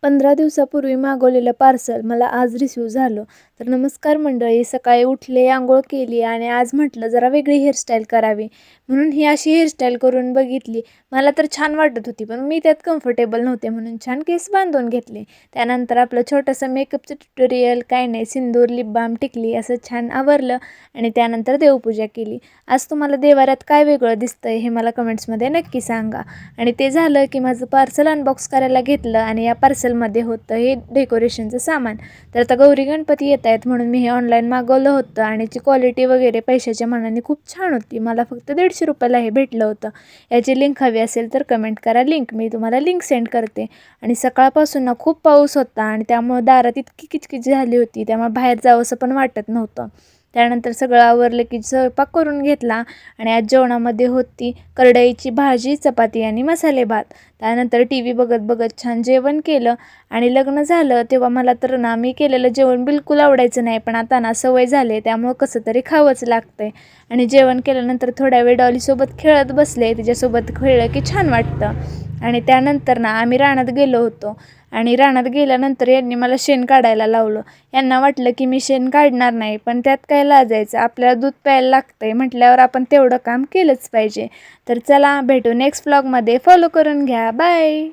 15 दिवसापूर्वी मागवलेलं पार्सल मला आज रिसीव झालं. तर नमस्कार मंडळी, सकाळी उठले, अंघोळ केली आणि आज म्हटलं जरा वेगळी हेअरस्टाईल करावी. म्हणून ही अशी हेअरस्टाईल करून बघितली. मला तर छान वाटत होती, पण मी त्यात कम्फर्टेबल नव्हते म्हणून छान केस बांधून घेतले. त्यानंतर आपलं छोटंसं मेकअपचं ट्युटोरियल, काय नाही, सिंदूर, लिप बाम, टिकली असं छान आवरलं आणि त्यानंतर देवपूजा केली. आज तुम्हाला देवाऱ्यात काय वेगळं दिसतंय हे मला कमेंट्समध्ये नक्की सांगा. आणि ते झालं की माझं पार्सल अनबॉक्स करायला घेतलं आणि या पार्सलमध्ये होतं हे डेकोरेशनचं सामान. तर आता गौरी गणपती येत आहेत म्हणून मी हे ऑनलाईन मागवलं होतं आणि याची क्वालिटी वगैरे पैशाच्या मानाने खूप छान होती. मला फक्त 150 रुपयाला हे भेटलं होतं. याची लिंक हवी असेल तर कमेंट करा, लिंक मी तुम्हाला लिंक सेंड करते. आणि सकाळपासून ना खूप पाऊस होता आणि त्यामुळं दारात इतकी किचकिच झाली होती, त्यामुळे बाहेर जावंसं पण वाटत नव्हतं. त्यानंतर सगळं आवरलं की स्वयंपाक करून घेतला आणि आज जेवणामध्ये होती करडईची भाजी, चपाती आणि मसाले भात. त्यानंतर टी व्ही बघत बघत छान जेवण केलं आणि लग्न झालं तेव्हा मला तर ना मी केलेलं जेवण बिलकुल आवडायचं नाही, पण आता ना सवय झाली त्यामुळं कसं तरी खावंच लागतंय. आणि जेवण केल्यानंतर थोड्या वेळ डॉलीसोबत खेळत बसले, तिच्यासोबत खेळलं की छान वाटतं. आणि त्यानंतर ना आम्ही रानात गेलो होतो आणि रानात गेल्यानंतर यांनी मला शेण काढायला लावलं. यांना वाटलं की मी शेण काढणार नाही, पण त्यात काय लाजायचं, आपल्याला दूध प्यायला लागतंय म्हटल्यावर आपण तेवढं काम केलंच पाहिजे. तर चला भेटू नेक्स्ट व्लॉगमध्ये, फॉलो करून घ्या. बाय.